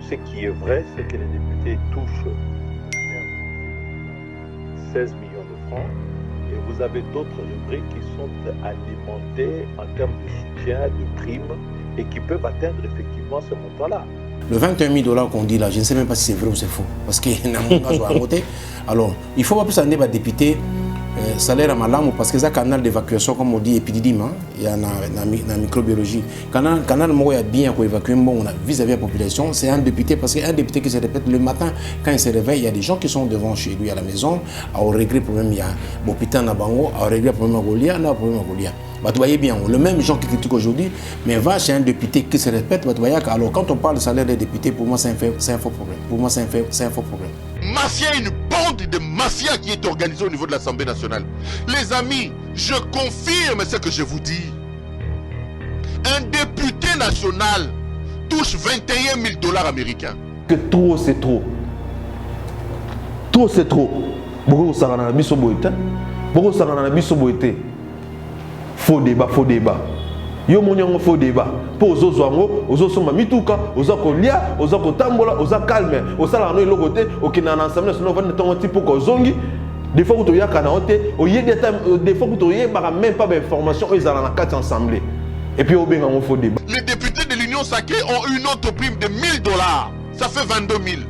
ce qui est vrai, c'est que les députés touchent 16 millions de francs et vous avez d'autres rubriques qui sont alimentées en termes de soutien, de primes et qui peuvent atteindre effectivement ce montant-là. Le 21 000 qu'on dit là, je ne sais même pas si c'est vrai ou c'est faux. Parce qu'il y a un montage à voter. Alors, il ne faut pas plus en débat député. Salaire à Malam parce que c'est un canal d'évacuation comme on dit épidémie, il y a la microbiologie. Canal moi il y a bien pour évacuer bon vis-à-vis de la population, c'est un député parce qu'un député qui se répète le matin quand il se réveille, il y a des gens qui sont devant chez lui à la maison à régler le problème, il y a l'hôpital na bango à régler le problème à Golia, na problème à Golia. Bah, tu voyez bien, le même gens qui critiquent aujourd'hui, mais va chez un député qui se répète, bah, tu voyez alors quand on parle de salaire des députés, pour moi c'est un faux problème. Pour moi c'est un faux problème. Mafia, une bande de mafia qui est organisée au niveau de l'Assemblée nationale. Les amis, je confirme ce que je vous dis. Un député national touche 21 000 $ américains. Que trop c'est trop. Trop c'est trop. Beaucoup ça dans la biso boité. Beaucoup ça dans la biso boité. Faux débat, faux débat. Yo monyango faux débat. Pour aux autres aux autres mituka, aux autres lia, aux autres tambola, aux autres calme, aux autres no le côté, au kina na ensemble sinon va ton petit pour ko zongi. Des fois que tu ya kana hote, au yé des fois que tu yé ba même pas d'information ils allent en quatre ensemble. Et puis au benga faux débat. Les députés de l'Union sacrée ont une autre prime de 1 000 $. Ça fait 22 000.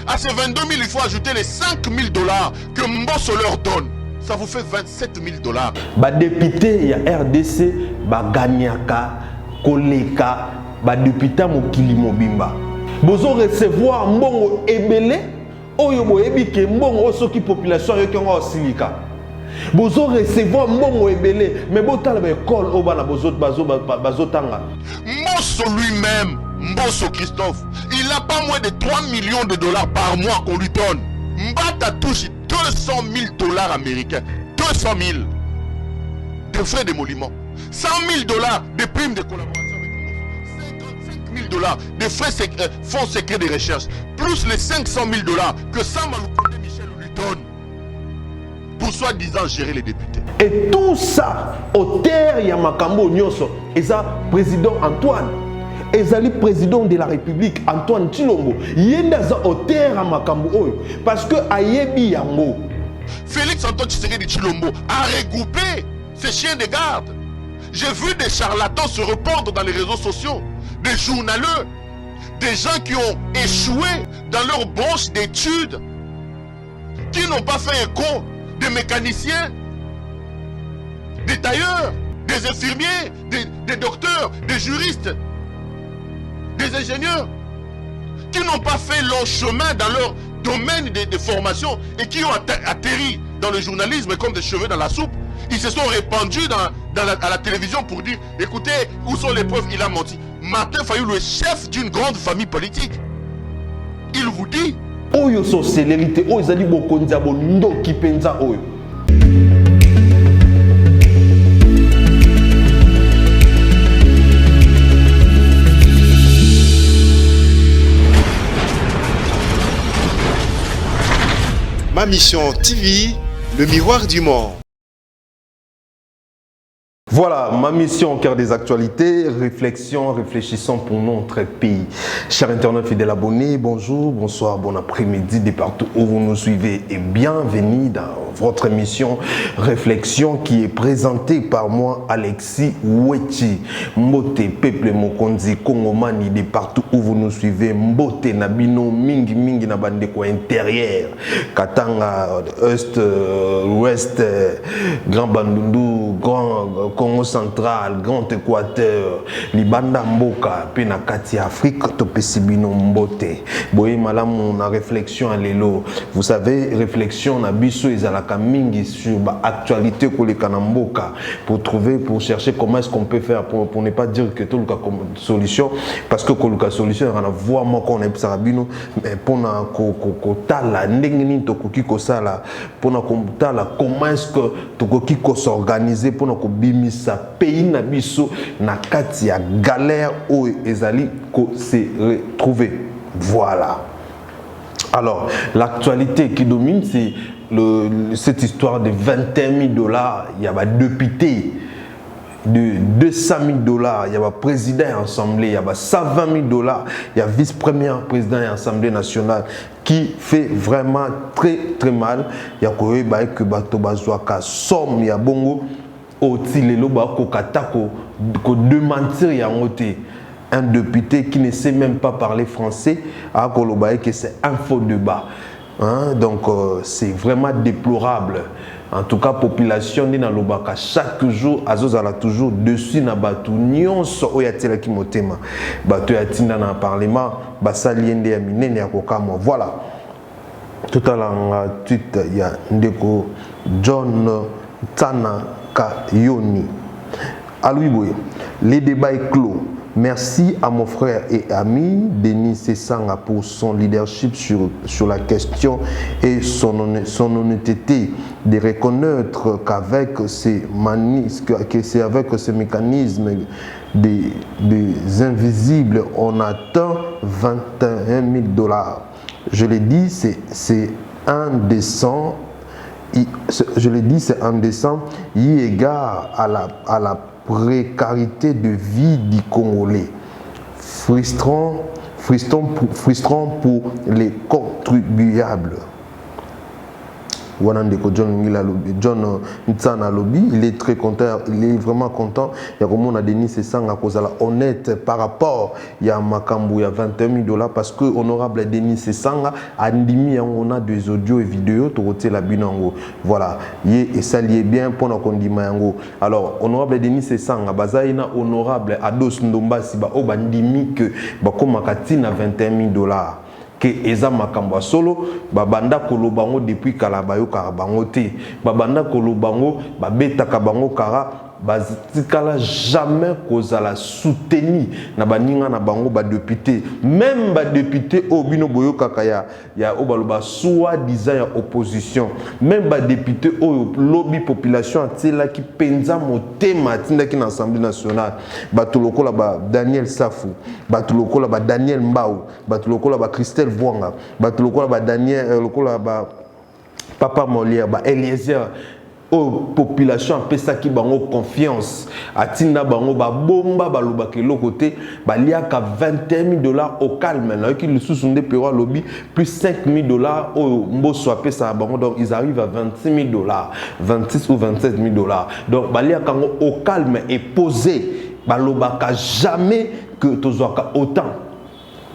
À ces 22 000, il faut ajouter les 5 000 $ que Mbosso leur donne. Ça vous fait 27 000 $. Ba député il y a RDC, ba gagnaka, koleka, ba député mokili mobimba. Bozo recevoir mbongo ebele, oyo boyebi ke mbongo soki population yo kengo osilika. Bozo recevoir mbongo ebele, mais botala ba école o bana bazotanga. Mbosso lui-même, Mbosso Christophe, il n'a pas moins de 3 millions de $ par mois qu'on lui donne. Mbata touche 200 000 $ américains. 200 000 de frais d'émolument. 100 000 $ de primes de collaboration avec nous. 55 000 $ de frais fonds secrets de recherche. Plus les 500 000 $ que Sam Aloukoté Michel lui donne. Pour soi-disant gérer les députés. Et tout ça, au terre Yamakambo Nyoso, et ça, président Antoine. Ezali président de la République Antoine Tshilombo yendaza auteur à Makambo oyo parce que ayebi yango Félix Antoine Tshisekedi Tshilombo a regroupé ses chiens de garde. J'ai vu des charlatans se répandre dans les réseaux sociaux, des journaleux, des gens qui ont échoué dans leur branche d'études, qui n'ont pas fait écho, des mécaniciens, des tailleurs, des infirmiers, des docteurs, des juristes, des ingénieurs qui n'ont pas fait long chemin dans leur domaine de formation et qui ont atterri dans le journalisme comme des cheveux dans la soupe. Ils se sont répandus à la télévision pour dire écoutez, où sont les preuves, il a menti. Martin Fayulu, le chef d'une grande famille politique, il vous dit Oyo so célérité, oyo zali bokonza bondo kipenza oyo. Ma Mission TV, le miroir du monde. Voilà, ma mission au cœur des actualités, réflexion, réfléchissons pour notre pays. Chers internautes fidèles abonnés, bonjour, bonsoir, bon après-midi de partout où vous nous suivez et bienvenue dans votre émission Réflexion qui est présentée par moi, Alexis Wechi. Mbote, peuple Mokonzi, Kongomani, de partout où vous nous suivez. Mbote, Nabino, Mingi, Mingi, Nabandeko intérieur. Katanga, Est, Ouest, Grand Bandundu, Grand Congo central, Grand Équateur, Libanda Mboka, Pena Kati Afrique, Topesibino Mbote. Boye malamu na réflexion à l'élo. Vous savez, réflexion na biso ezalaka mingi sur l'actualité koleka na mboka pour chercher comment est-ce qu'on peut faire pour ne pas dire que tout le cas comme solution parce que koluka solution on a voir moi qu'on est sarabino mais pour na ko tala ndenge ni tokoki ko sala pour na ko tala comment est-ce que tokoki ko s'organiser pour na ko bimisa pays na biso na kati ya galère o ezali ko se retrouver. Voilà. Alors, l'actualité qui domine, c'est cette histoire de 21 000 $. Il y a des députés de 200 000 $, il y a le président et l'Assemblée, il y a 120 000 $, il y a vice-premier président et l'Assemblée nationale qui fait vraiment très très mal. Il y a que bato bazwaka somme ya bongo otilelo ba kokata ko démentir ya ngote. Un député qui ne sait même pas parler français a kolobaye que c'est un faux débat. Hein? Donc c'est vraiment déplorable. En tout cas, population ni na lobaka chaque jour azozala toujours dessus na batu nyonso oyatela ki motema batu yatinda na parlement basaliende ya minene ya kokamo. Voilà. Tout à l'heure tweet ya ndeko John Tana Kayoni. Alouiboye, les débats est clos. Merci à mon frère et ami Denis Sessanga pour son leadership sur la question et son honnêteté de reconnaître qu'avec ces mécanismes des invisibles, on atteint 21 000 $. Je l'ai dit, c'est indécent. Je l'ai dit, c'est indécent, y égard à la précarité de vie du Congolais, frustrant pour les contribuables. John Ntsana Lobby, il est très content, il est vraiment content. Il y a comme on a Denis Sessanga kozala honnête par rapport il y a Makambu, il y a 21 000 $ parce que honorable Denis Sessanga a ndimi on a des audios et vidéos to la binango. Voilà, et ça lié bien pour na kondima yango. Alors honorable Denis Sessanga bazaina honorable Ados Ndomba siba o bandimi que ba komakati na 21 000 $. Que eza makambo solo babanda kolobango depuis kalabayo karabango te babanda kolobango babetaka bango kara batikala jamais kozala soutenu na baninga na bango ba député même ba député obino boyo kaka ya obaloba soit disant ya opposition même ba député o lobby population atela ki penza motema tinda ki na Assemblée nationale batulokola ba Daniel Safu batulokola ba Daniel Mbao batulokola ba Christelle Vwanga batulokola ba Daniel lokola ba Papa Molière ba Eliezer population apesa ki bango confiance atinda bango ba bomba baloba ke lokote baliaka 21 000 $ au calme là qui le sous-sondé pero lobby plus 5 000 $ au mboso apesa bango donc ils arrivent à 26 000 $, 26 ou 27 000 $. Donc baliaka au calme et posé balobaka jamais que tozwaka autant.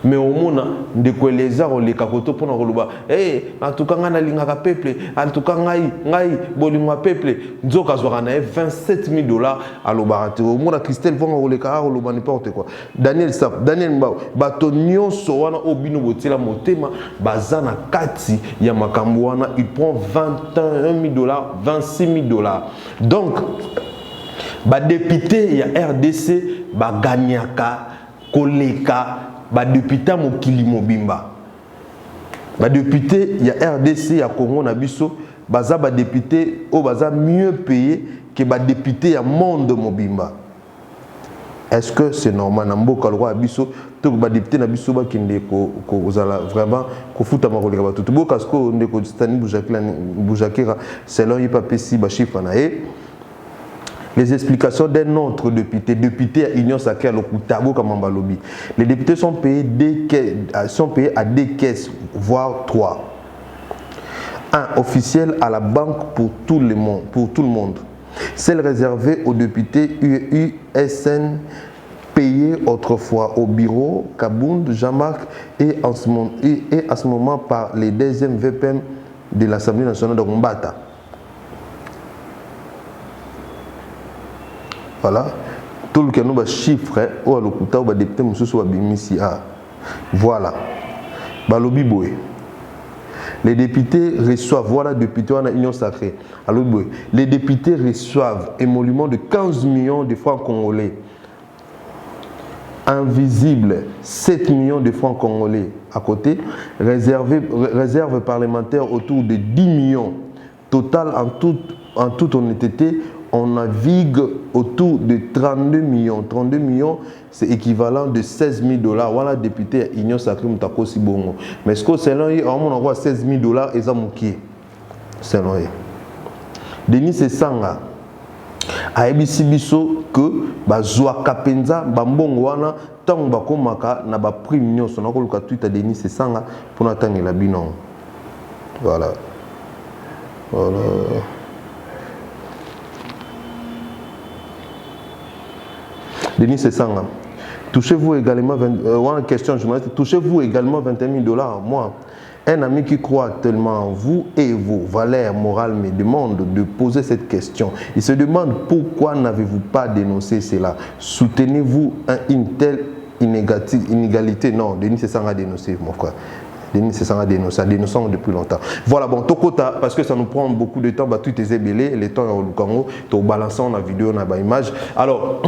Mais au monde de quoi les arts les kakoto pour nous en tout cas on a l'ingaka peuple en tout cas ngai bolingwa peuple nzoka zwarana 27 000 $ à l'obarate au monde Christelle vont les kara loba n'importe quoi Daniel Sap Daniel Mbao batonio so wana obino botela motema bazana kati ya makambo wana il prend 21 000 $, 26 000 $. Donc ba député ya RDC ba gagnaka koleka ba député mokili mobimba ba député ya RDC ya Congo na biso baza ba député o baza mieux payé que ba député ya monde mobimba. Est-ce que c'est normal na mboka lwa biso to ba député na biso ba kende ko ozala vraiment ko futa makoleka ba tout boka sko ndeko Stani Boujakira selon il pas pesi ba chiffre na e. Les explications d'un autre député à Union Sacrée à l'Okutabo Kamambalobi. Les députés sont payés à des caisses, voire 3. Un officiel à la banque pour tout le monde. Celle réservée aux députés USN payés autrefois au bureau Kabound, Jean-Marc et à ce moment par les deuxièmes VPM de l'Assemblée nationale de Mbata. Voilà, tout le monde a chiffre ou à l'hôpital ou à député monsieur bimisi a. Voilà. Balobi boy. Les députés reçoivent voilà députés en Union Sacrée. Alors les députés reçoivent un émolument de 15 millions de francs congolais. Invisible 7 millions de francs congolais à côté, réserve parlementaire autour de 10 millions. Total en toute honnêteté, on navigue autour de 32 millions. 32 millions, c'est équivalent de 16 000 $. Voilà, député à Union Sacrée Moutako Sibongo. Mais ce que c'est là, on envoie 16 000 $, et ça mouki. C'est là. Denis Sessanga, ayebisi biso que bazwa kapenza bambongo wana tango bakomaka na ba prime nyonso nakoluka tweet Denis Sesanga pona tangela bino. Voilà. Voilà. Denis Sesanga, touchez-vous également une question journaliste, touchez-vous également $21,000? Moi, un ami qui croit tellement en vous et vos valeurs morales me demande de poser cette question. Il se demande pourquoi n'avez-vous pas dénoncé cela? Soutenez-vous une telle inégalité? Non, Denis Sesanga a dénoncé, mon frère. Denis Sesanga a dénoncé depuis longtemps. Voilà, bon, Tokota, parce que ça nous prend beaucoup de temps, bah, tout est ébélé, les temps au Lukango, tu as balancé la vidéo, on a image. Alors,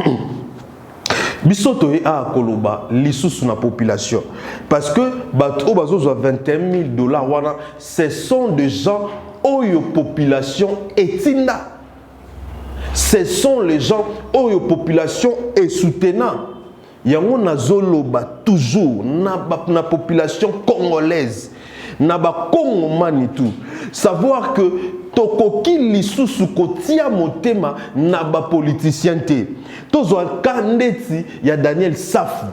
bisoto a koloba lisusu na population parce que bato bazo $21,000 ce sont des gens oyo population etinda, ce sont les gens oyo population est soutenant. Yango nazoloba toujours na population congolaise na ba Congomani tout savoir que tokoki lisusu kotia motema na ba politicien te tozwa kandeti ya Daniel Safu.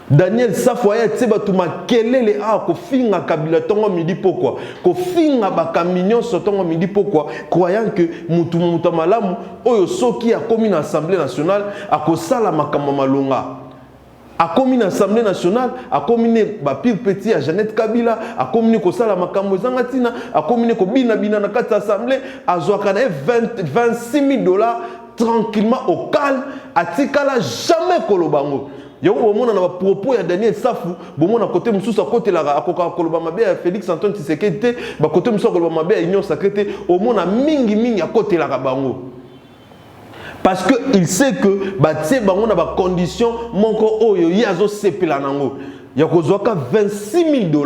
Daniel Safu aya tseba tuma kelele a ko finga kabila tongo midi pourquoi ko finga ba camion sotongo midi pourquoi croyant que mutu malamu oyo soki a komi na Assemblée nationale a ko sala makambo malonga. A commis l'Assemblée nationale, a commis ba pire petit à Jeannette Kabila, a commis ko sala makambo zangatina, a commis ko bina na kati assemblée, a zoakana $26,000 tranquillement au calme, a tikala jamais kolobango. Yo bomona na propos ya Daniel Safu, bomona côté mususu à côté la akoka koloba mabe ya Félix Antoine Tshisekedi, ba côté mususu koloba mabe ya Union Sacrée, au mona mingi à côté la bango. Parce qu'il sait que batie bango na ba condition moko oyo yazo sepela nango ya kozwaka $26,000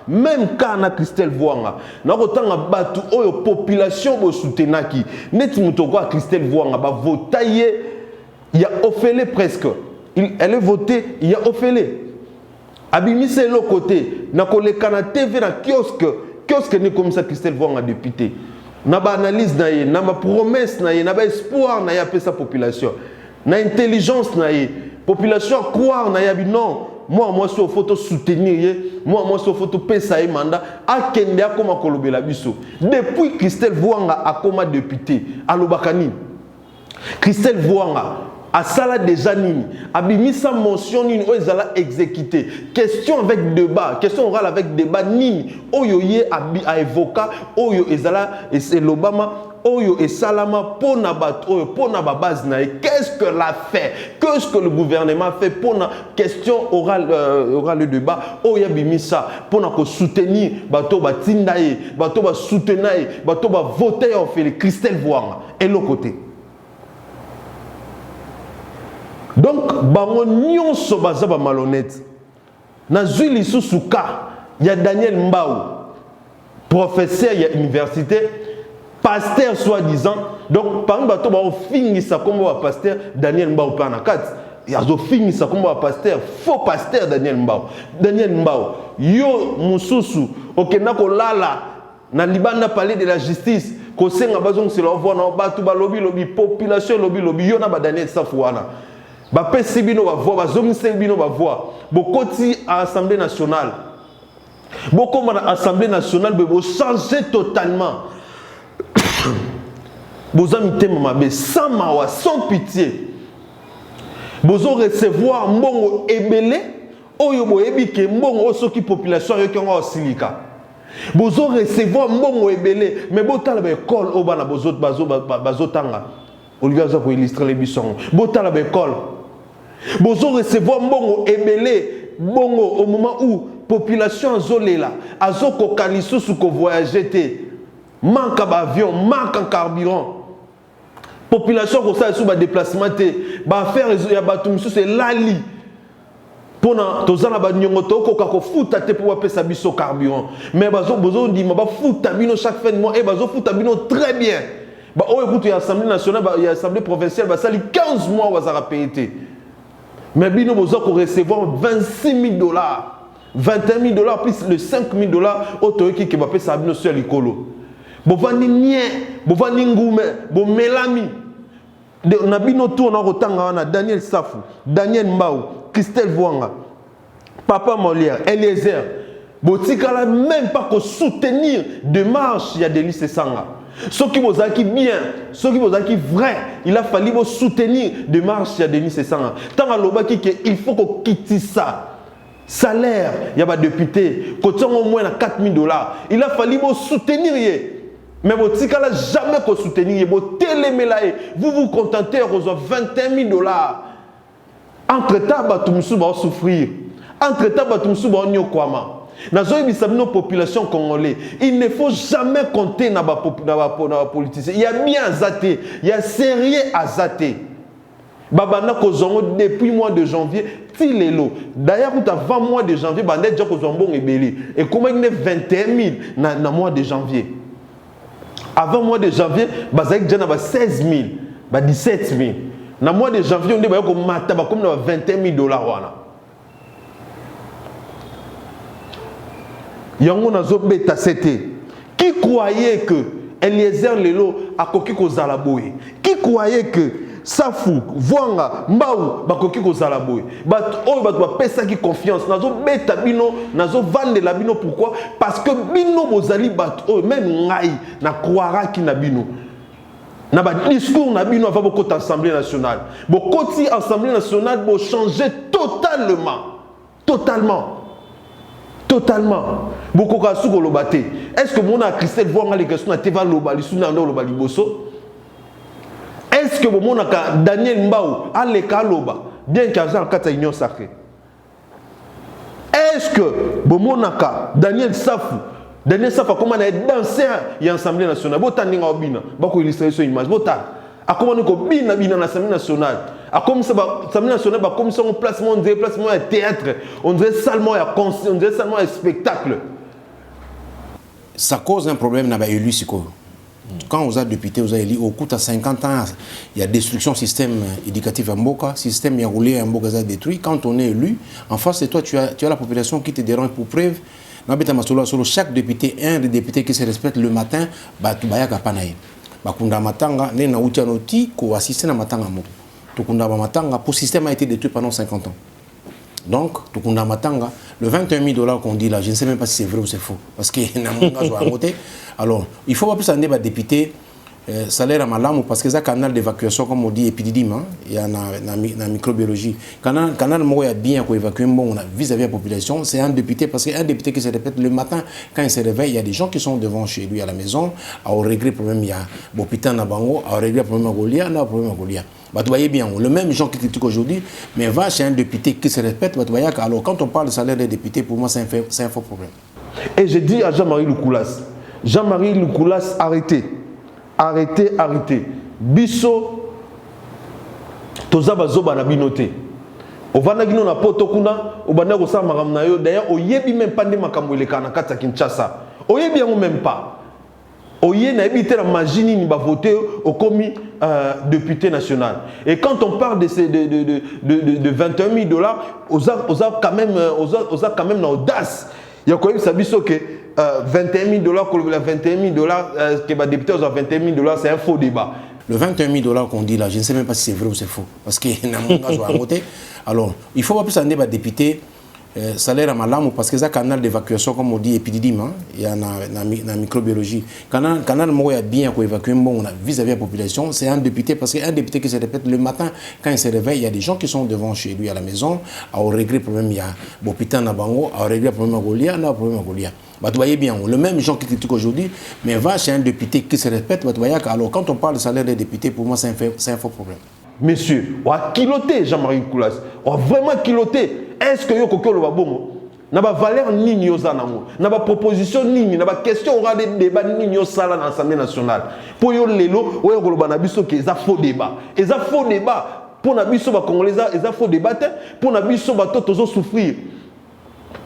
même quand na Christelle Vuanga na kotanga batu oyo population bo soutenaki net mutoko a Christelle Vuanga ba votaye il a offert presque elle est votée il a offert abimise l'autre côté na koleka na TV na kiosque ni comme ça Christelle Vuanga député. Na ba analyse na ye, na ba promesse na ye, na ba espoir na ye apé sa population. Na intelligence na ye, population croire na ye non, moi sur photo soutenir ye, moi sur photo pesa ye mandat, a kende akoma kolobela biso. Depuis Christelle Vuanga akoma député, alobakani. Christelle Vuanga a sala déjà nini, abimisa mention nini o ezala exécuté. Question avec débat, question orale avec débat nini oyo ye a évoqué oyo ezala et c'est l'Obama oyo et salama pona bat oyo pona ba base na qu'est-ce que l'a fait, qu'est-ce que le gouvernement fait pona question orale le débat oyo abimisa pona ko soutenir bato batindaye bato ba soutenir bato ba voter en fait Christelle Vuanga et l'autre côté. Donc, bango nyonso baza ba malhonnête. Na zui lisusu ka ya Daniel Mbao, professeur à l'université, pasteur soi-disant. Donc, par exemple, bato ba fingisa comme ba pasteur Daniel Mbao pa na kat. Ya zo fingisa comme ba pasteur, faux pasteur Daniel Mbao. Daniel Mbao, yo mususu okenda ko lala na libanda palais de la justice, ko senga bazong se lo voir na batu ba lobby population lobby yo na ba Daniel Safuana. Ba pesi bino ba voix, ba zomisi bino ba voix. Bokoti à l'Assemblée nationale. Boko à l'Assemblée nationale, bo changer totalement. Bozami tema mabe sans mawa, sans pitié. Bozo recevoir mbongo ebele, oyo bo ebike mbongo osoki population yo kengo osilika. Bozo recevoir mbongo ebele, mais botala ba école obana bazotanga. Olivier za pour illustrer les bisons. Botala ba école. Bozo recevoir mbongo ebele bongo au moment où population azolela azoko kalisusu ko voyager té manque d'avion manque en carburant population ko ça sous ba déplacement té ba faire ya batu misusu lali pona tozana ba nyongo to ko ka futa té pour pesa biso carburant mais bozo ndi ma ba futa bino chaque fin de mois et bazo futa bino très bien ba o écoute ya assemblée nationale ba ya assemblée provinciale ba sali 15 mois wazara payer. Mais bino bozo ko recevoir $26,000, $21,000 plus le $5,000 otoki ke ba pesa bino sur likolo. Bo vandi nie, bo vandi ngume, bo melami. on a bino tout on a rotanga Daniel Safou, Daniel Mbao, Christelle Vouanga, Papa Molière, Eliezer. Botikala même pas qu'on soutenir démarche il y a des lycées Sanga. Ceux qui vous acquis bien, ceux qui vous acquis vrai, il a fallu vous soutenir démarche il y a des lycées Sanga. Tant à l'obaki il faut qu'on quitte ça. Salaire, il y a des députés, quand on au moins $4 000, il a fallu vous soutenir. Mais Botikala jamais qu'on soutenir. Vous vous contentez de recevoir $21 000. Entre-temps, Batumsu va souffrir. Entre-temps, Batumsu va nyokwama. Dans la population congolaise, il ne faut jamais compter dans la politicien. Il y a bien azaté, il y a sérieux azaté. Babana kozongo depuis le mois de janvier, tilelo. D'ailleurs, avant le mois de janvier, bande déjà kozongo ebeli. Et comment il y a 21 000 dans le mois de janvier. Avant le mois de janvier, bazaïk déjà 16 000, 17 000. Dans le mois de janvier, on est comme $21 000 wana. Yango nazo beta sete. Qui croyait que Eliezer Lelo a koki ko zalaboye? Qui croyait que Safou, Vouanga, Mbao bakoki ko zalaboye? Bat o bat ba pesa ki confiance. Nazo beta bino, nazo vande la bino pourquoi? Parce que bino bozali bat o même ngai na croira ki na bino. Na ba discours na bino avant boko assemblée nationale. Boko ti assemblée nationale bo changer totalement. Totalement. Beaucoup de gens ont été. Est-ce que mon Christelle voit les questions de Teva Loba, les Souna Loba Liboso? Est-ce que mon Daniel Mbao a les Kaloba, bien qu'il y ait un union sacrée? Est-ce que mon Daniel Safou, comment on a dansé à l'Assemblée nationale? Botan Ninga Obina, beaucoup illustrer sur image. Botan. A comment on a bien l'Assemblée nationale? A comme ça, l'Assemblée nationale, comme ça, on placement, on dirait placement à théâtre, on dirait seulement à concert, on dirait seulement à spectacle. Ça cause un problème dans l'élu. Quand vous êtes député, vous avez élu, au cours de 50 ans, il y a destruction système éducatif à Mboka, système y a roulé à Mboka a détruit. Quand on est élu, en face de toi, tu as la population qui te dérange pour preuve. Chaque député, un des députés qui se respecte le matin, tu vas y aller. Bakunda matanga ne na utia noti ko assister na matanga mo. Tukunda matanga pour système a été détruit pendant 50 ans. Donc tukunda matanga le $21 000 qu'on dit là, je ne sais même pas si c'est vrai ou c'est faux parce que na monga zo voter. Alors, il faut pas plus ande ba député salaire à malamu parce que ça canal d'évacuation comme on dit épidémie il y a na microbiologie. Canal mo ya bien ko évacuer bon vis-à-vis de la population, c'est un député parce que un député qui se répète le matin quand il se réveille, il y a des gens qui sont devant chez lui à la maison, à régler problème il y a l'hôpital na bango, à régler problème à Golia, na problème à Golia. Bah tu voyez bien, le même gens qui critiquent aujourd'hui, mais va chez un député qui se répète, bah tu voyez alors quand on parle de salaire des députés pour moi c'est un faux problème. Et je dis à Jean-Marie Loukoulas, arrêtez. Biso, toza bazoba na binote. Ovana gino na poto kuna, obana ko sa maram na yo. D'ailleurs, oyebi même pas de makambo le kana kata Kinshasa. Oyebi yango même pas. Oye na ebité la magini ni ba voter au commis député national. Et quand on parle de ces de $21 000, osa quand même na audace. Il y a quand même ça biso que $21 000 $21 000 que les députés ont $21 000, c'est un faux débat. Le $21 000 qu'on dit là, je ne sais même pas si c'est vrai ou c'est faux. Parce que alors, il faut pas plus ande ba député salaire à malamu parce que ça canal d'évacuation comme on dit épidémie il y a na microbiologie. Canal mo ya bien ko évacuer bon vis-à-vis de la population, c'est un député parce que un député qui se répète le matin quand il se réveille, il y a des gens qui sont devant chez lui à la maison, à régler problème il y a l'hôpital na bango, à régler problème à Golia, na problème à Golia. Bah tu voyez bien, le même gens qui critiquent aujourd'hui, mais va chez un député qui se répète, bah tu voyez alors quand on parle de salaire des députés pour moi c'est un faux problème. Messieurs, on a kiloté Jean-Marie Koulas, on a vraiment kiloté. Est-ce que yoko kolo babongo na ba valeur nini yozanamo na ba proposition nini na ba question aura des débats nini yosala dans l'Assemblée nationale pour yo lelo oyo koloba na biso ke za faux débat et za faux débat pour na biso ba congolais za faux débat pour na biso ba tozo souffrir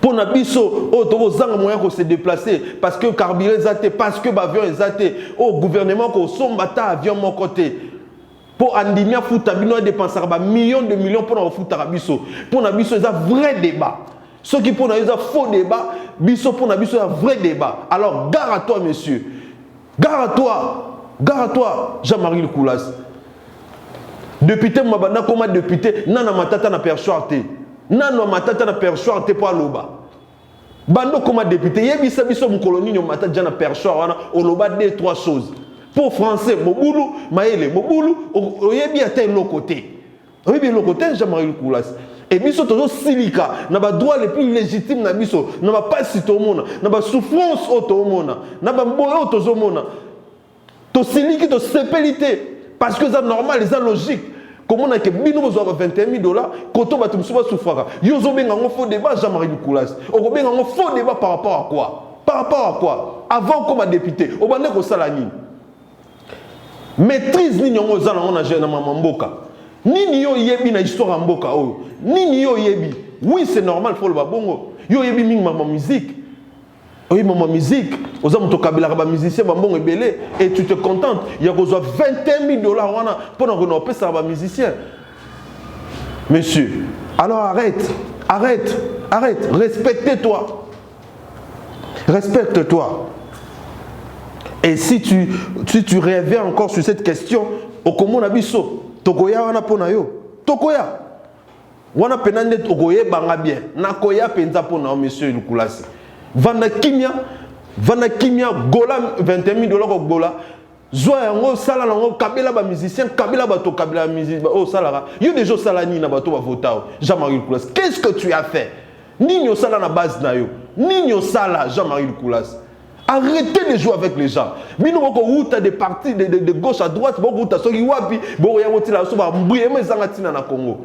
pour na biso o to zanga moyen ko se déplacer parce que carburant zate parce que ba avion zate au gouvernement ko sombata avion mon côté. Pour Andimia Foutabino dépenser millions de millions pour nous foutre à biso. Pour nous biso, c'est un vrai débat. Ceux qui pour nous un faux débat, biso pour nous biso, c'est un vrai débat. Alors, gare à toi, monsieur. Gare à toi, Jean-Marie Loukoulas. Député mabana comme député nana matata na perchoir te. Nana matata na perchoir te pour loba. Bando comme député yebisa biso mu colonie no matata déjà na perchoir wana oloba deux trois choses. Pour français mobulu maele mobulu oyebi ata l'autre côté. Oyebi l'autre côté Jean-Marie Koulas. Et biso tozo silika na ba droit les plus légitimes na biso na ba pasi to mona na ba souffrance o to mona na ba mboyo to zo mona. To siliki to sepelité. Parce que c'est normal, c'est logique. Comment on a que bino besoin de $21,000, quand on va tout souffrir. Yozo ben un faux débat Jean-Marie Koulas. On ben un faux débat par rapport à quoi? Par rapport à quoi? Avant comme député, on va dire salani. Maîtrise ni nyongo zala on a géré na mboka. Ni yo yebi na histoire mboka oh. Ni yo yebi. Oui, c'est normal faut le babongo. Yo yebi ming maman musique. Oui, maman musique, aux hommes to kabila ba musicien ba bon belé et tu te contentes, il y a besoin $21,000 pour nous payer ça ba musicien. Monsieur, alors arrête, respecte-toi. Respecte-toi. Et si tu reviens encore sur cette question, au comment na biso, tokoya wana pona yo. Tokoya. Wana penande tokoye banga bien. Nakoya penza pona monsieur Lukulasi. Vanda kimia gola $21,000 ko gola zoa yango sala nango kabela ba musicien kabela bato kabela musique oh salara yo déjà salani na bato ba votao Jean-Marie Koulas. Qu'est-ce que tu as fait? Nino sala na base na yo Nino sala Jean-Marie Koulas. Arrêtez de jouer avec les gens. Bino boko uta des partis de gauche à droite boko uta soki wapi boko ya motila so ba mbuye mezanga tina na Congo.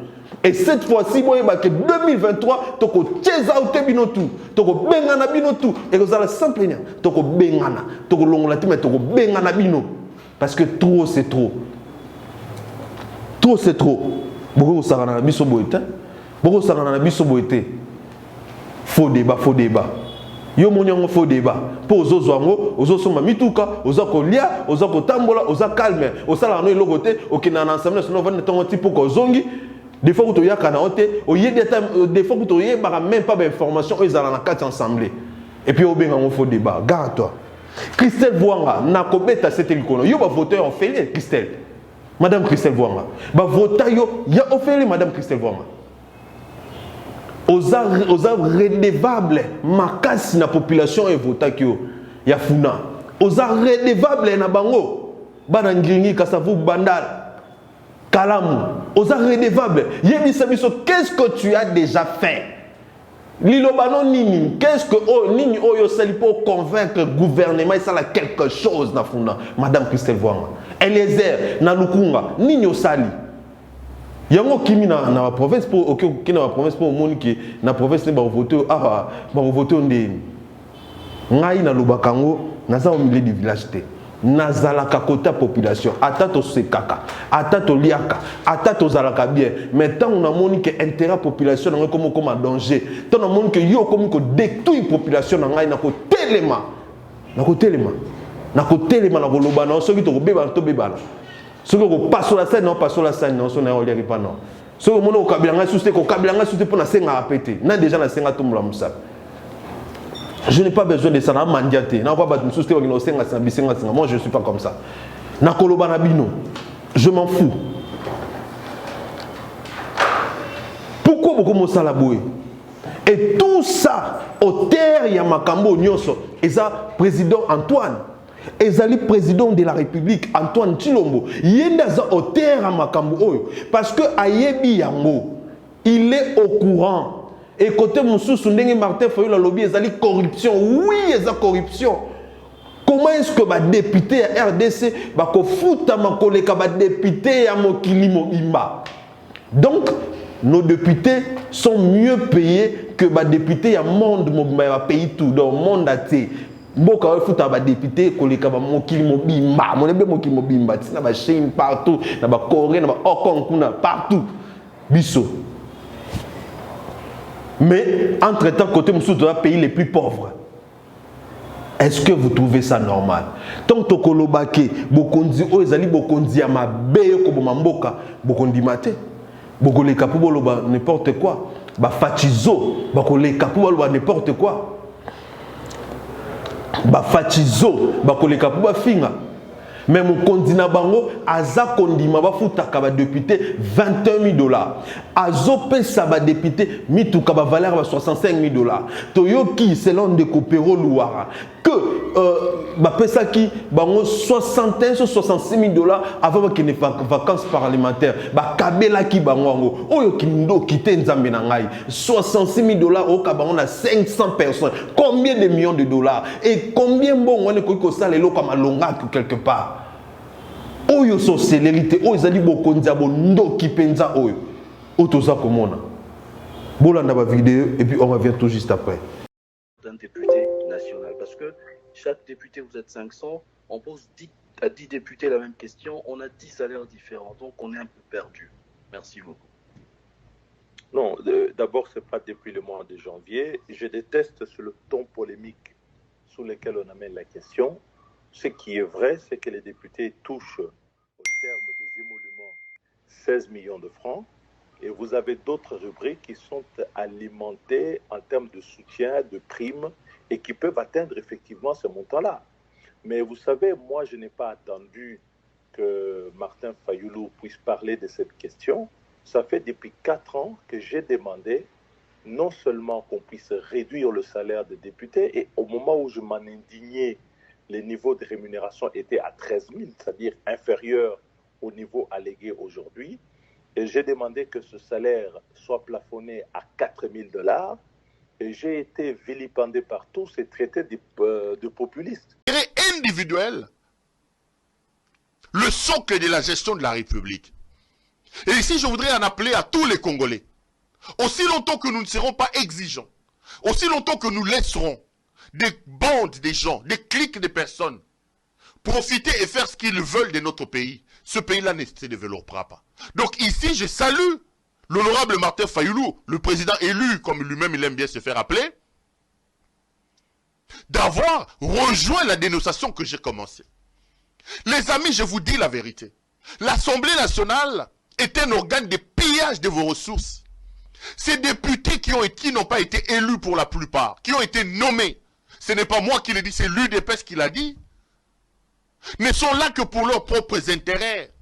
Et cette fois-ci, moi, que 2023, toko tcheza ou te bino tout, toko bengana bino tout, et vous allez simple nia, toko bengana, toko longolati mais toko bengana bino, parce que trop c'est trop, trop c'est trop. Beaucoup ça na biso boité, beaucoup ça na biso boité. Faux débat. Yo monyango faux débat. Pour ozozoango, ozosoma mituka, ozakolia, ozakotambola, ozakalme, osala no elogote, okina na ensemble sono vane tongo tipo ko zongi. Des fois, tu as des fois, tu n'as même pas d'informations, ils ont la ensemble. Et puis, il y a un faux débat. Garde-toi. Christelle Bouanga, n'a pas voté cette école. Il y a voté en fait, Christelle. Madame Christelle Bouanga. Il y a offert Madame Christelle Bouanga. Aux redevables, ma casse la population est votée. Il y a Funa. Aux redevables, na bango. Banangringi, Kassavou, Bandal. Kalamou, aux redevable. Qu'est-ce que tu as déjà fait? Lilobano Nini, qu'est-ce que Nini Oyo Sali pour convaincre le gouvernement, ça a quelque chose na funda. Madame Christelle Bouanga. Eliezer, Nalukunga, Nini Osali. Yango kimi na province pour qui na province pour monde qui na province ba voter voter ndé. Ngai na Lubakango, naza au milieu du village té. Nazalaka kota population atato sekaka atato liaka atato zalaka bien mais tant on a moni que intérêt population na comme en danger tant on a moni que yo comme ko détruire population na ngai na ko telema na ko loba na so ki to beba to beba so ko passo la scène non so na o liaki pa non so mo no kabila ngai susté ko kabila ngai susté pour na senga apéter na déjà na senga to mula musa. Je n'ai pas besoin de ça. Moi, je ne suis pas comme ça. Je m'en fous. Pourquoi beaucoup de ça? Et tout ça, au terre, il y a Makambo Nyoso. Et ça, président Antoine. Et ça, le président de la République, Antoine Chilombo. Il y a au terre à Makambo. Parce que Ayebi Yango, il est au courant. Et côté Moussou, Martin Fayou, lobby, il y a corruption. Oui, il y a corruption. Comment est-ce que les députés à RDC va foutre ma collègue député à Mokilimo Imba? Donc, nos députés sont mieux payés que les députés à monde pays tout dans le monde entier. Mboka fouta ba député koleka ba Mokilimo Bimba, mon ebe Mokilimo Bimba, tina ba Chine partout, na ba Corée, na ba Hong Kong partout. Bisso. Mais, entre-temps, côté Moussou, dans les pays les plus pauvres, est-ce que vous trouvez ça normal? Tant que vous avez bokondi oezali bokondi ama beyo ko bomamboka bokondi mate bokole kapu boloba n'importe quoi ba fatizo bakole kapu boloba n'importe quoi ba fatizo bakole kapu ba finga Mais mon kondina bango, aza kondima ba futaka ba député 21 000 $. Azope sa ba député mituka ba valeur ba 65 000 $. Toyoki selon de Kopero Louara que ba pesa ki bango 61 sur 66 000 $ avant que les vacances parlementaires ba kabela ki bango ngo oyo kindo kite nzambe na ngai 66 000 $ au kabango na 500 personnes. Combien de millions de dollars et combien bon on est ko ça lelo comme alonga quelque part. Oyo so célérité oyo zali bokonza bondo kipenza oyo otoza komona bolanda ba vidéo et puis on revient tout juste après. D'un député national parce que chaque député vous êtes 500, on pose 10 à 10 députés la même question, on a 10 salaires différents, donc on est un peu perdu. Merci beaucoup. Non, d'abord, ce n'est pas depuis le mois de janvier. Je déteste le ton polémique sous lequel on amène la question. Ce qui est vrai, c'est que les députés touchent au terme des émoluments 16 millions de francs et vous avez d'autres rubriques qui sont alimentées en termes de soutien, de primes et qui peuvent atteindre effectivement ce montant-là. Mais vous savez, moi, je n'ai pas attendu que Martin Fayoulou puisse parler de cette question. Ça fait depuis 4 ans que j'ai demandé non seulement qu'on puisse réduire le salaire des députés et au moment où je m'en indignais, les niveaux de rémunération étaient à 13 000, c'est-à-dire inférieurs au niveau allégué aujourd'hui. Et j'ai demandé que ce salaire soit plafonné à 4 000 $. Et j'ai été vilipendé par tous et traité de populiste. Individuel, le socle de la gestion de la République. Et ici, je voudrais en appeler à tous les Congolais. Aussi longtemps que nous ne serons pas exigeants, aussi longtemps que nous laisserons des bandes des gens, des cliques de personnes profiter et faire ce qu'ils veulent de notre pays, ce pays-là ne se développera pas. Donc ici, je salue l'honorable Martin Fayoulou, le président élu, comme lui-même il aime bien se faire appeler, d'avoir rejoint la dénonciation que j'ai commencée. Les amis, je vous dis la vérité. L'Assemblée nationale est un organe de pillage de vos ressources. Ces députés qui n'ont pas été élus pour la plupart, qui ont été nommés, ce n'est pas moi qui le dis, c'est l'UDPS qui l'a dit, ne sont là que pour leurs propres intérêts.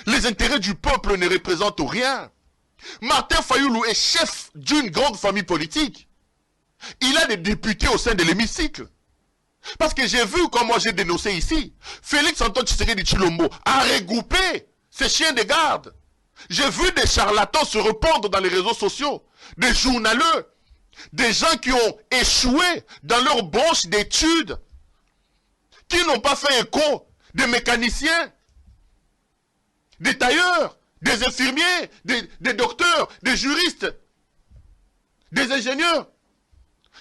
Les intérêts du peuple ne représentent rien. Martin Fayoulou est chef d'une grande famille politique. Il a des députés au sein de l'hémicycle. Parce que j'ai vu, comme moi j'ai dénoncé ici, Félix Antoine Tshisekedi Tshilombo a regroupé ses chiens de garde. J'ai vu des charlatans se répandre dans les réseaux sociaux, des journaleux, des gens qui ont échoué dans leur branche d'études, qui n'ont pas fait écho, des mécaniciens, des tailleurs, des infirmiers, des docteurs, des juristes, des ingénieurs,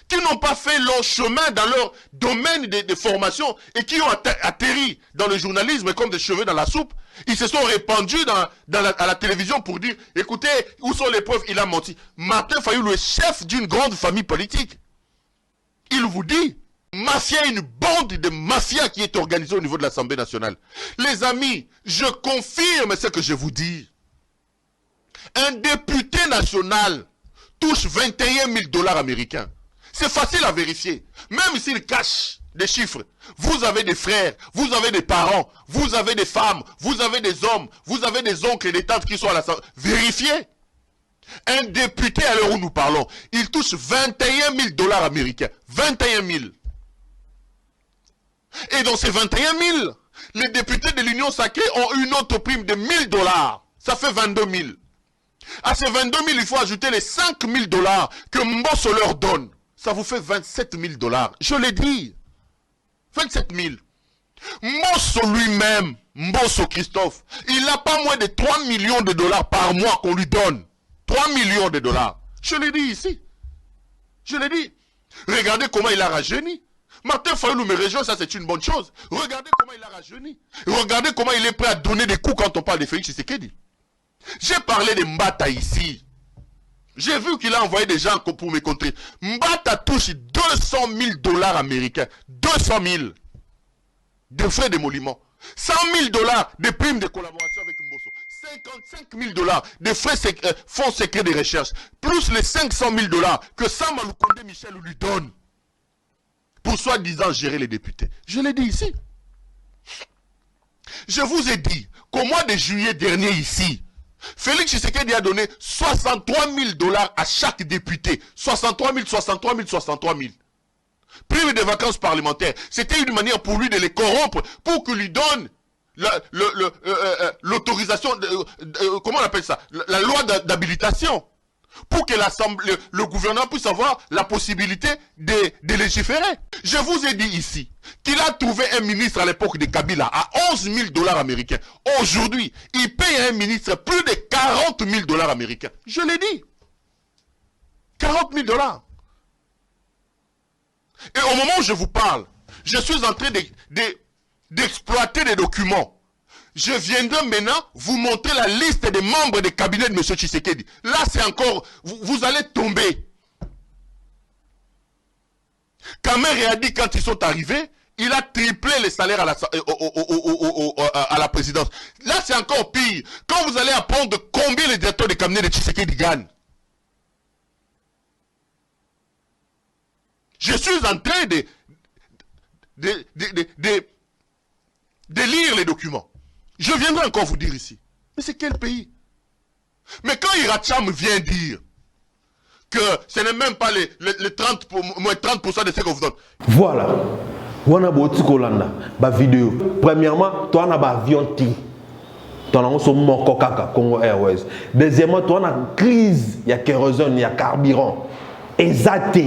qui n'ont pas fait long chemin dans leur domaine de formation et qui ont atterri dans le journalisme comme des cheveux dans la soupe. Ils se sont répandus à la télévision pour dire, écoutez, où sont les preuves? Il a menti. Martin Fayoulou est chef d'une grande famille politique. Il vous dit, mafia, une bande de mafia qui est organisée au niveau de l'Assemblée nationale. Les amis, je confirme ce que je vous dis. Un député national touche 21 000 $ américains. C'est facile à vérifier. Même s'il cache des chiffres, vous avez des frères, vous avez des parents, vous avez des femmes, vous avez des hommes, vous avez des oncles et des tantes qui sont à l'Assemblée. Vérifiez. Un député, à l'heure où nous parlons, il touche 21 000 $ américains. 21 000. Et dans ces 21 000, les députés de l'Union sacrée ont une autre prime de 1 000 $. Ça fait 22 000. À ces 22 000, il faut ajouter les 5 000 $ que Mbosso leur donne. Ça vous fait 27 000 $. Je l'ai dit. 27 000. Mbosso lui-même, Mbosso Christophe, il n'a pas moins de 3 millions de $ par mois qu'on lui donne. 3 millions de $. Je l'ai dit ici. Je l'ai dit. Regardez comment il a rajeuni. Martin Fayoulou me rejoint, ça c'est une bonne chose. Regardez comment il a rajeuni. Regardez comment il est prêt à donner des coups quand on parle de Félix Tshisekedi. J'ai parlé de Mbata ici. J'ai vu qu'il a envoyé des gens pour me contrer. Mbata touche 200 000 $ américains. 200 000 de frais d'émolument. 100 000 $ de primes de collaboration avec Mbosso. 55 000 $ de frais fonds secrets de recherche. Plus les 500 000 $ que Sam Aloukonde Michel lui donne. Pour soi-disant gérer les députés. Je l'ai dit ici. Je vous ai dit qu'au mois de juillet dernier ici, Félix Tshisekedi a donné 63 000 $ à chaque député. 63 000, 63 000, 63 000. Prime de vacances parlementaires. C'était une manière pour lui de les corrompre, pour qu'il lui donne l'autorisation, comment on appelle ça, la loi d'habilitation, pour que le gouvernement puisse avoir la possibilité de légiférer. Je vous ai dit ici qu'il a trouvé un ministre à l'époque de Kabila à 11 000 $ américains. Aujourd'hui, il paye à un ministre plus de 40 000 $ américains. Je l'ai dit. 40 000 $. Et au moment où je vous parle, je suis en train d'exploiter des documents. Je viendrai maintenant vous montrer la liste des membres du cabinet de M. Tshisekedi. Là, c'est encore... Vous allez tomber. Kamer a dit quand ils sont arrivés, il a triplé les salaires à la présidence. Là, c'est encore pire. Quand vous allez apprendre combien les directeurs de cabinet de Tshisekedi gagnent. Je suis en train de lire les documents. Je viendrai encore vous dire ici. Mais c'est quel pays? Mais quand Iracham vient dire que ce n'est même pas les 30% de ce qu'on vous donne. Voilà. On a beaucoup de vidéo. Premièrement, tu as un avion ti. Tu as un Congo Airways. Deuxièmement, tu as une crise. Il y a kérosène, il y a carburant. Exact.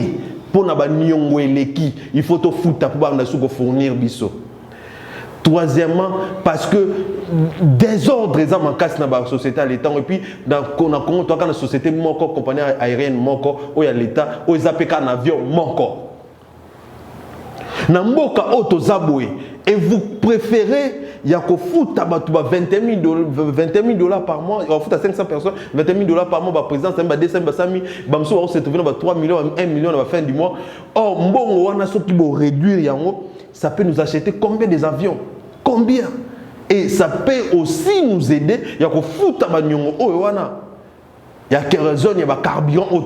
Pour il faut te foutre pour fournir biso. Troisièmement, parce que désordre est en casse dans la société à l'État. Et puis, dans la société, la compagnie aérienne, il y a l'État, il y a un avion. Et vous préférez, il y a 20 000 $ par mois, il y a 500 personnes, 20 000 $ par mois, par président, 200 000, se trouver dans 3 millions, 1 million à la fin du mois. Or, on a ceux qui vont réduire, ça peut nous acheter combien des avions? Combien? Et ça peut aussi nous aider, il y a il y a kérosène, il y a carburant,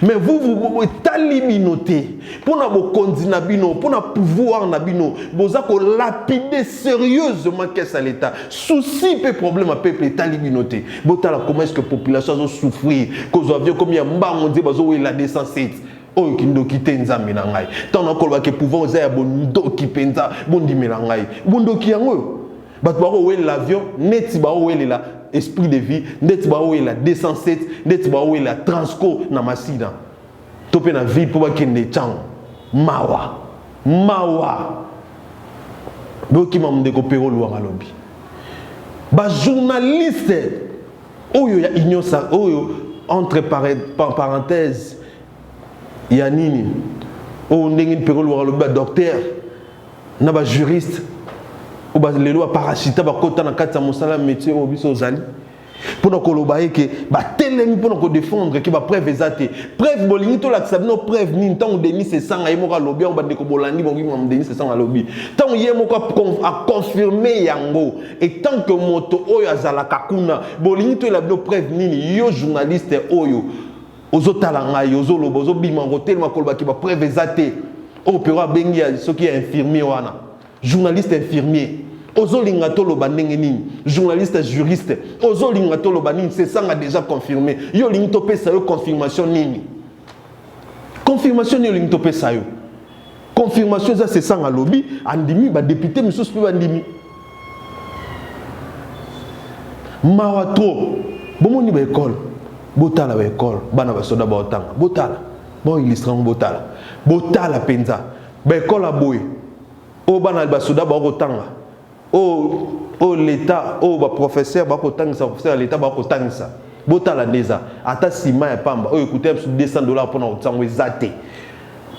mais vous talibinoté pour nous condamner, pour nous pouvoir nabino, vous avez lapider sérieusement qu'est-ce à l'État. Souci peu problème à peuple talibinoté. Botala comment est-ce que la population a souffert, cause avion comme il y a on dit bazo la descente. Oh kindo kite nzambe na ngai. Tant encore que pouvoir oser bondo ki penza bondi melangai. Bondo ki yango. Bat ba o l'avion net ba o la esprit de vie, net ba o la descente, net ba o la transco na masina. Topé na ville pour ba kende chang. Mawa. Boki mamde ko pero lo ngalobi. Ba journaliste oyo ya ignosa oyo entre parenthèses Yanini, on est un peu docteur, on a juriste, on a les lois parachita, on a un cas de métier au Bissozali. Pour nous que tellement pour nous défendre que preuve exacte preuve bolingito la sabino preuve ni tant Denis c'est sang ay moka lobby on ba de ko bolandi bongi mo Denis c'est sang à lobby tant yé moko a confirmer yango et tant que moto oyo azala kakuna bolingito la preuve nini yo journaliste oyo ozotalanga yozolo bozo bimango tellement kolba ki ba preuve exacte opéra bengi ce qui est infirmier wana journaliste infirmier ozolinga to loba ndenge nini journaliste juriste ozolinga to loba nini c'est ça a déjà confirmé yo lingi to pesa yo confirmation nini confirmation yo lingi to pesa yo confirmation ça c'est ça a lobby andimi ba député monsieur pe andimi mawa trop bomoni ba école botala ba école bana ba soda ba otanga botala bon illustrant botala penza ba école a boy o bana ba soda ba otanga oh l'État, oh professeur, professeur l'État, ça. Botala neza, ata sima ya pamba, écoutez, $200 pour nous t'envoyer zaté.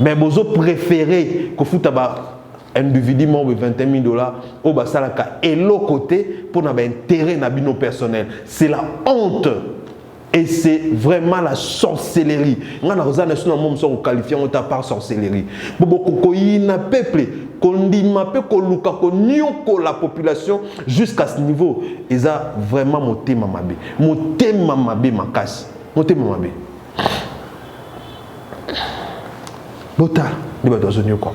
Mais bozo préféré que fouta ba individu membre $20 000, oh ba salaka et l'autre côté pour n'avoir intérêt na bino personnel. C'est la honte. Et c'est vraiment la sorcellerie. On a qualifié par sorcellerie. Beaucoup de peuple, la population jusqu'à ce niveau. Ils ont vraiment monté mamabé. Monté mamabé ma casse. Monté mamabé. Bota, il va dans un quoi.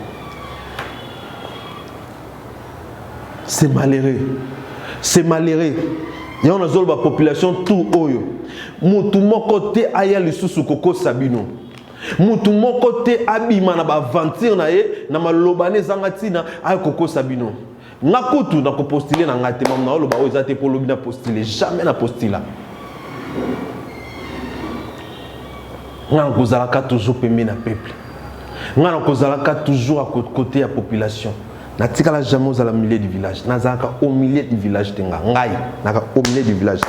C'est malheureux. C'est malheureux. Il y a une population tout oyo. Mutu moko te aya lisusu koko sabino. Mutu moko te abima na ba aventure na ye na malobane zangatina ay koko sabino. Ngakutu na ko postuler na ngate mam na loba o ezate pour lobi na postuler jamais na postula. Ngana kozalaka toujours pembe na peuple. Ngana kozalaka toujours à côté ya population. Na tikala jamais aux milieu du village. Nazaka au milieu du village tenga. Ngai, naka au milieu du village.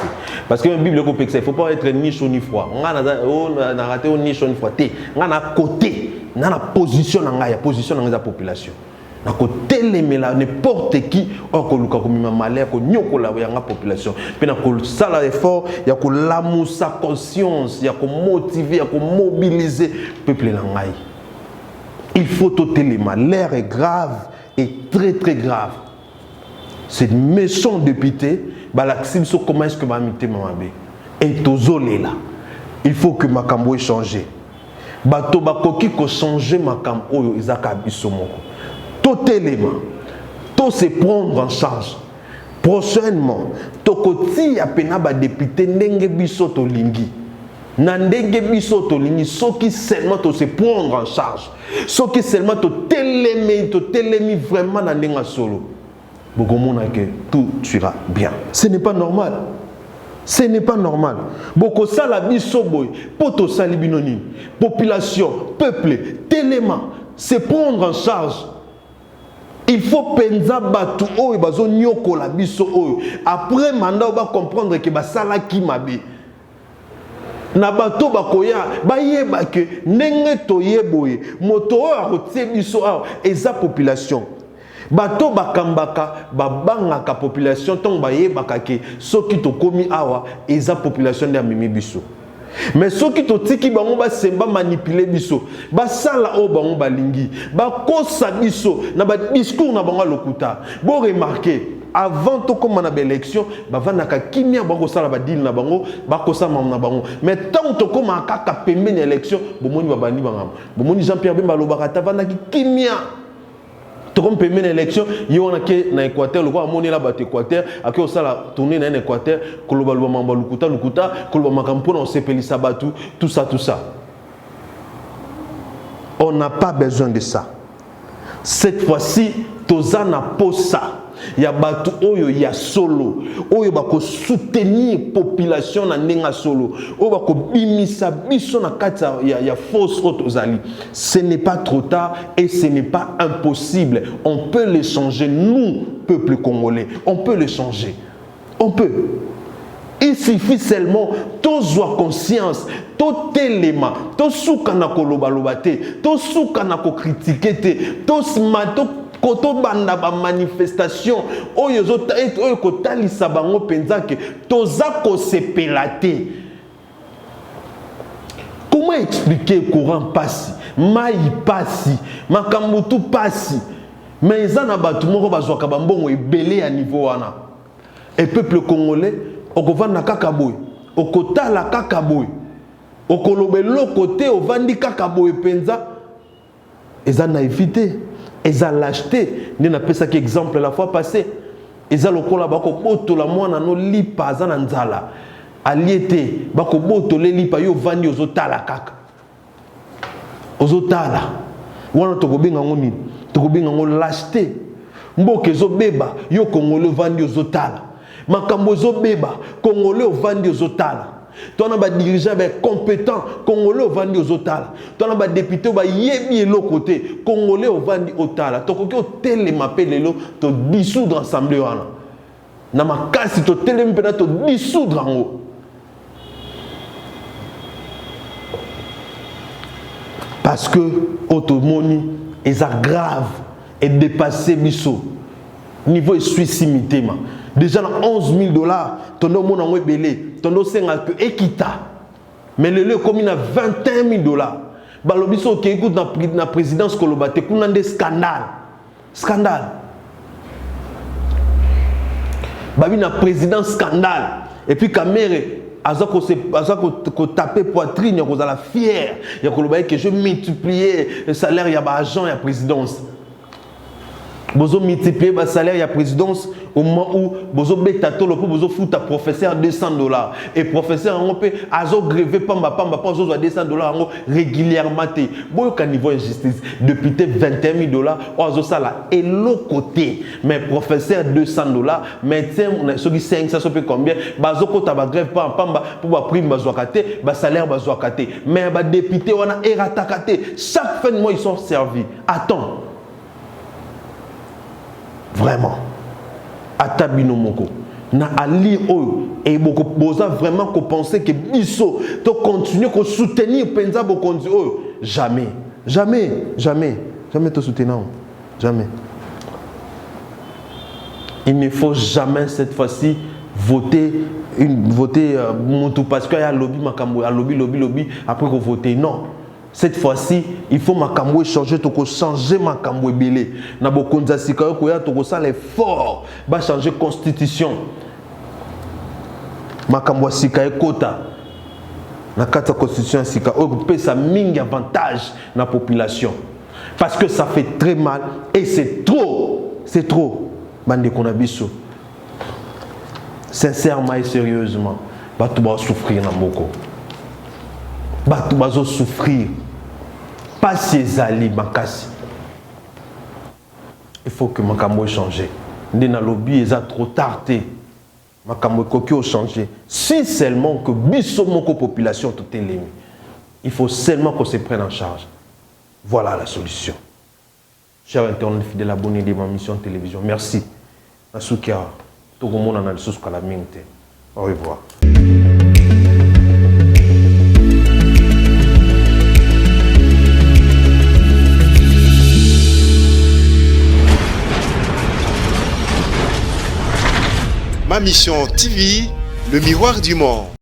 Parce que la Bible complexe, il faut pas être ni chaud ni froid. Nga na raté ni chaud ni froid. Nga na côté, na position ngai, position dans la population. Na côté les mela n'importe qui o ko luka ko mima malheur ko nyokola ya nga population. Pe na ko sala effort, ya ko lamu sa conscience, ya ko motiver, ya ko mobiliser peuple na ngai. Il faut ôter les malheurs est grave. Est très très grave. C'est méchant député, comment est-ce que ma mité m'a bé? Et tozolé là. Il faut que ma cambo ait changé. Bato bakoki ko changer ma cambo izaka biso moko. Tout élément, tout se prendre en charge. Prochainement, tokoti ya pena ba député ndenge biso to lingi. Nandenge biso to lingi soki seulement to se prendre en charge. Soki seulement to telemi vraiment na ndenga solo. Bokomona que tout ira bien. Ce n'est pas normal. Ce n'est pas normal. Boko sala biso boy, poto sali binoni. Population, peuple, telema, se prendre en charge. Il faut penza batu oyo bazo nyoko la biso oyo. Après mandat on va comprendre que basala ki mabe. Na bato bakoya bayeba ke ndenge toyeboye moto oyo akotie biso awa eza population bato bakambaka babangaka population ntongo bayebaka ke soki tokomi awa eza population nde amemi biso mais soki totiki bango basemba manipuler biso basala oyo bango balingi bakosa biso na badiscours na bango lokuta bo remarquer avant to comme na élection bavandaka kimia bango sala ba deal na bango bakosa mam na bango mais tant to comme kaka pembe na élection bomoni babandi bangam bomoni Jean-Pierre Bemba lobaka tavandaki kimia to comme pembe na élection yona ke na Équateur lokwa amoni la bat Équateur aki osala tourner na Équateur koloba loba mamba lukuta koloba makampo na osepelisa batu tout ça on n'a pas besoin de ça cette fois-ci tozana posa ya batu oyo ya solo oyo bako soutenir population na ndenga solo oyo bako bimisa biso na kati ya force otozali. Ce n'est pas trop tard et ce n'est pas impossible. On peut le changer, nous peuple congolais, on peut le changer. On peut. Il suffit seulement tous avoir conscience, tout élément, tout souka na koloba lobate, tout souka na ko critiquer, tous mato koto banda ba manifestation oyo zota oyo kotalisa bango penza ke toza ko sepelate. Comment expliquer courant passi, mai passi, makambo tout passi, mais ezana batu moko bazwaka bambongo ebele ya niveau wana. Et peuple congolais okovanda kaka boy, okotala kaka boy, okolobelo côté ovandi kaka boy penza ezana éviter. Ils ont lâcheté. Nous avons pris exemple la fois passée. Ils ont lokola bako boto la mwana no lipa za na nzala. Aliete bako boto le lipa yo vandi ozotala kaka. Ozotala. Wana tokobinga ngoni, tokobinga ngo lâcheté. Mboke zo beba yo Congolais vandi ozotala. Makambo zo beba Congolais vandi ozotala. Toi, on a des dirigeants compétents, Congolais au Vandi aux Otala. Toi, on a des députés qui yebi l'autre côté, Congolais au Vandi aux Otala. Toi, on a télémapé les lots, tu dissoudre l'Assemblée. Na ma casse, tu télémapé, tu dissoudre en haut. Parce que l'automoni est grave et dépassé biso. Niveau est suicide. Déjà, $11 000, ton nom est belé, ton nom est équita. Mais le lieu comme il a $21 000. Balobiso qui écoute dans la présidence Kolobate, qu'on a des scandales. Scandale. Babi na présidence scandale. Et puis caméra, ko taper poitrine, ko la fière, ya Kolobate que je multiplier le salaire ya ba agent ya présidence. Bozo multiplier le salaire de la présidence au moment où bozo betato le pour bozo fout à professeur $200 et professeur on peut azo gréver pamba pas bozo $200 régulièrement té boyo ka niveau injustice député $21,000 ou azo sala et l'autre côté mais professeur $200 médecin ceux qui 500 ça peut combien bazo kota ba grève pas pamba pour ba prime bazo katé ba salaire bazo katé mais ba député on a ératakaté chaque fin de mois ils sont servis. Attends. Vraiment. Atabino moko. Na ali oyo et beaucoup boza vraiment qu'on pensait que biso to continuer qu'on soutenir penza bo konzi oyo jamais te soutenir jamais. Il ne faut jamais cette fois-ci voter parce qu'il y a lobby makambo lobby après qu'on voter non. Cette fois-ci, il faut makambo changer, changer makambo belé. Na bokonza sikayo koya to ça l'effort, ba changer constitution. Makambo sikayo kota. Na kata constitution sikayo peut ça mingi avantage na population. Parce que ça fait très mal et c'est trop. Bande konabiso. Sincèrement et sérieusement, ba tout va souffrir na moko. Ba tout va souffrir. Pas ses alliés, Makassi. Il faut que Makambo change. Ndena lobby est trop tardé. Makambo kokyo changer. Si seulement que biso moko population tout est l'émi. Il faut seulement qu'on se prenne en charge. Voilà la solution. Chers internautes fidèles abonnés de ma mission de télévision, merci. Nasukia, tout le monde en a le sous la minute. Au revoir. Ma mission TV, le miroir du monde.